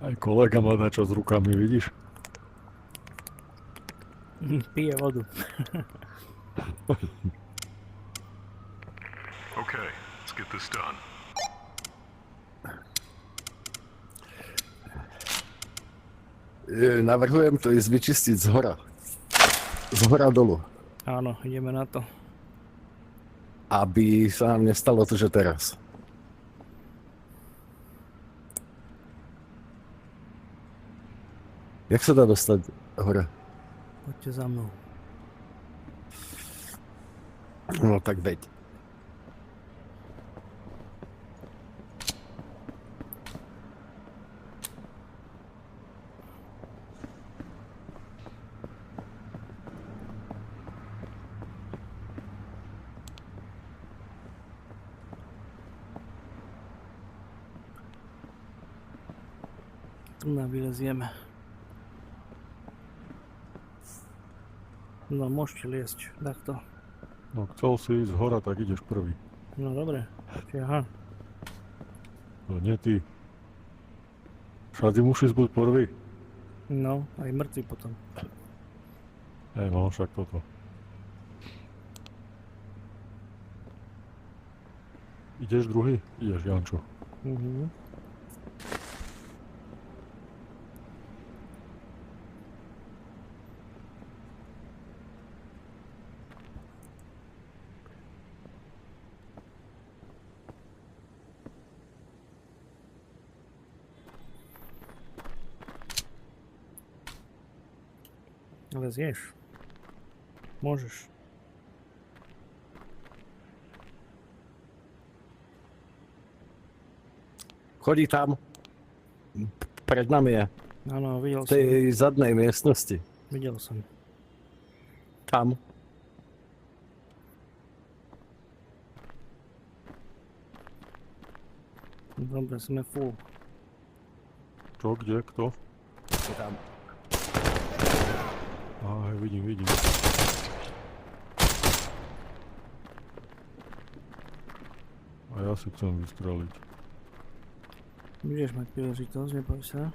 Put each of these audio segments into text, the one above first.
Aj kolega má na čo s rukami, vidíš? Pije vodu. Okay, let's get this done. Navrhujem to ísť vyčistiť z hora. Z hora dolu. Áno, ideme na to. Aby sa nám nestalo to, že teraz. Jak sa dá dostať hore? Poďte za mnou. No tak veď. Tu na vylezieme. No, môžete liesť, takto. No chcel si ísť z hora, tak ideš prvý. No dobre, aha. No nie ty. Všade musíš byť prvý. No, aj mŕtvy potom. No však toto. Ideš druhý? Ideš, Jančo. Mhm. Ale zješ. Môžeš. Chodí tam. Pred nami je. Áno, videl V tej zadnej miestnosti. Videl som. Tam. Dobre, sme full. Čo, kde, kto? Je tam. Á, vidím. A ja si chcem vystreliť. Budeš mať príležitosť, neboj sa.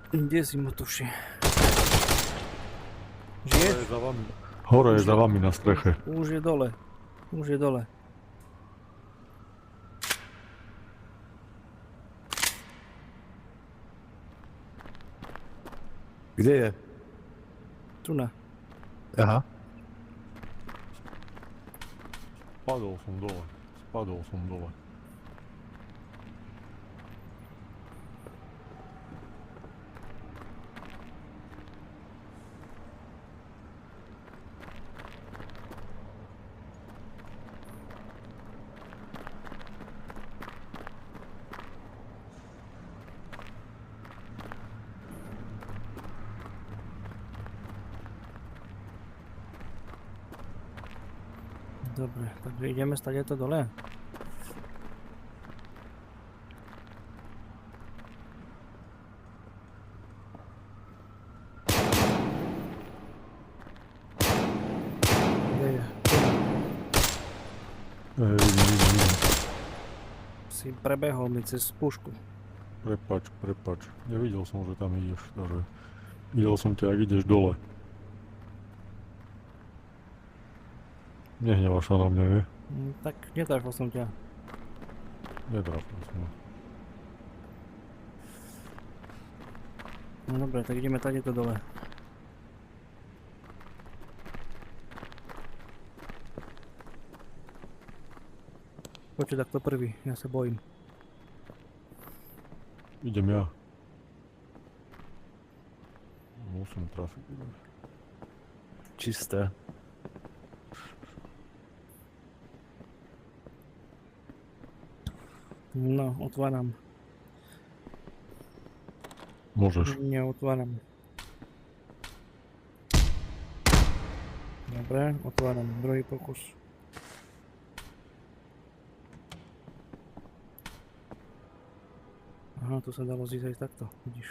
Kde si mu tuši? Žije? Hore je za vami. Hore je za vami na streche. Už je dole. Už je dole. Kde je? Tu na. Aha. Spadol som dole. Dobre, takže ideme stať to dole. Kde je? Vidím. Si prebehol mi cez pušku. Prepač. Nevidel som, že tam ideš, takže... Videl som ťa, ak ideš dole. Nehnevaš sa na mňa, nie? Tak netrafil som ťa. Netrafil som. No dobre, tak ideme tady to dole. Poďte takto prvý, ja sa bojím. Idem ja. Musím trafiť. čisté. No, otváram. Môžeš. Neotváram. Dobre, otváram druhý pokus. Aha, tu sa dalo zísť aj takto, vidíš.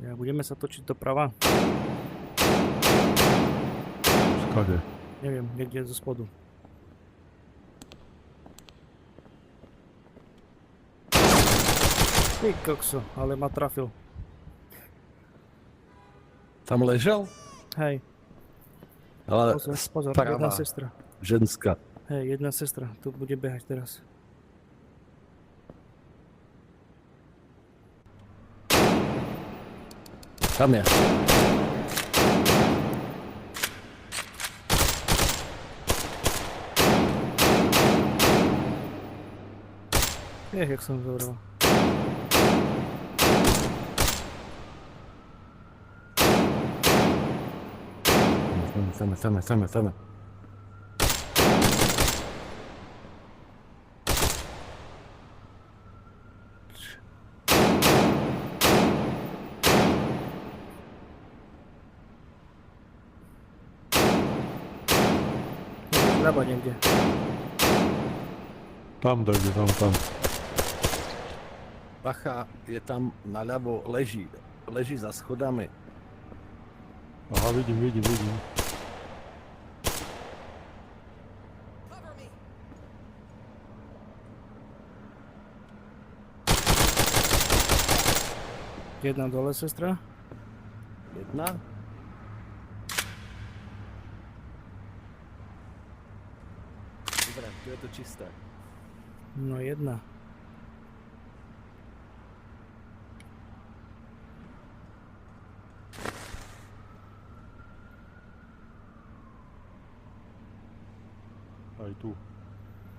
Ja, budeme sa točiť doprava? Skade. Neviem, niekde zo spodu. Ty kokso, ale ma trafil. Tam ležel? Hej, Ale pozor, pozor, správa. jedna sestra. Ženská. Hej, jedna sestra, tu bude behať teraz. Tam je. Jak som zobral. Tam je. Zľava niekde. Tam dajde, tam. Bacha je tam naľavo, leží za schodami. Aha, vidím. Jedna dole, sestra. Jedna. Dobre, tu je to čisté. No jedna. Aj tu.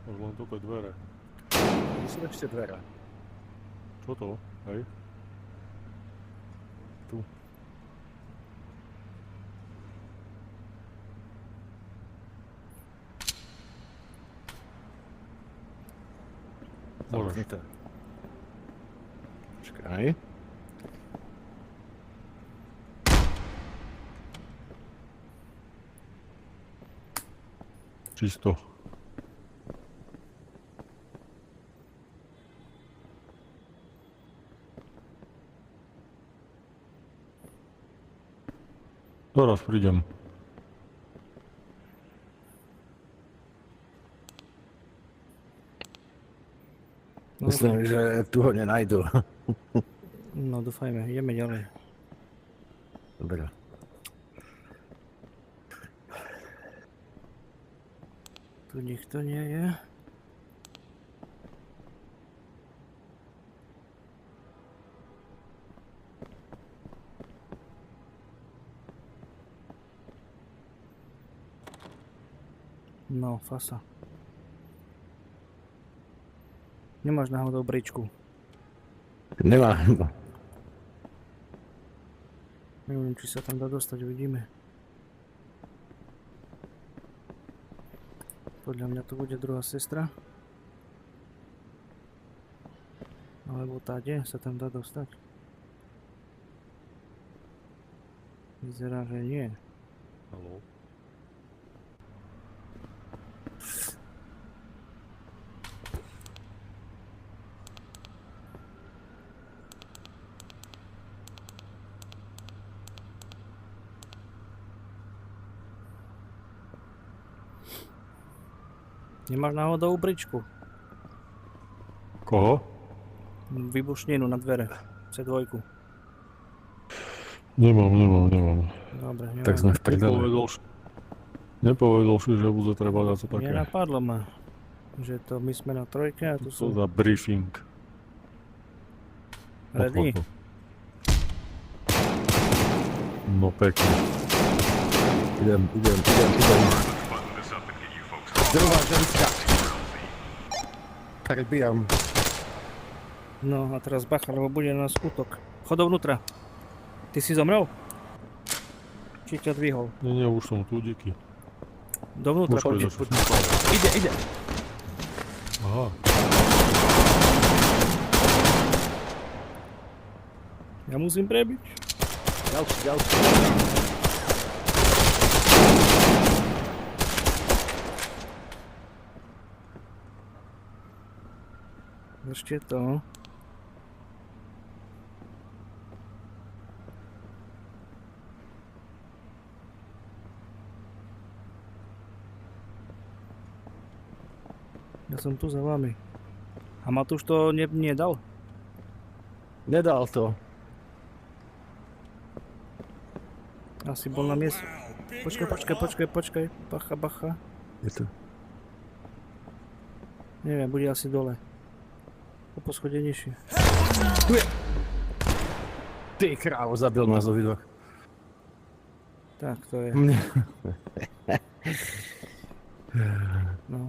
Už len toto dvere. Tu sú ešte dvere. Čo to? Hej? Tu. Môžeš. Zamknuté. Počkaj. Čisto. Teraz prídem. Myslím, že tu ho nenajdu. No dúfajme, ideme ďalej. Dobre. Tu nikto nie je. No, fasa. Nemáš náhodou bričku? Nemám. Neviem, či sa tam dá dostať, uvidíme. Podľa mňa to bude druhá sestra. Alebo táde sa tam dá dostať. Vyzerá, že nie. Haló? Nemáš náhodou bričku? Koho? Výbušninu na dvere. C2. Nemám. Dobre, nemám. Tak sme v prdeli. Nepovedal si, že bude treba dať to také. Nenapadlo ma, že to my sme na trojke a tu Co sú za briefing. ready. No pekne. Idem. Button this up and get you folks. Druhá ženská. Prebijam. No a teraz bacha, lebo bude na nás útok. Chod dovnútra. Ty si zomrel? Či ťa dvihol? Nie, už som tu, díky. Dovnútra Už poď. predaš. Ide. Aha, Ja musím prebiť. Ďalší. Držte to. Ja som tu za vami. A Matúš to nedal? Nedal to. Asi bol na mieste. Počkaj. Bacha. Je to. Neviem, bude asi dole. Po poschodie nižšie. Ty krávo, zabil nás obidva. Tak, to je. No.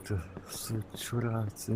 To sú čuráci.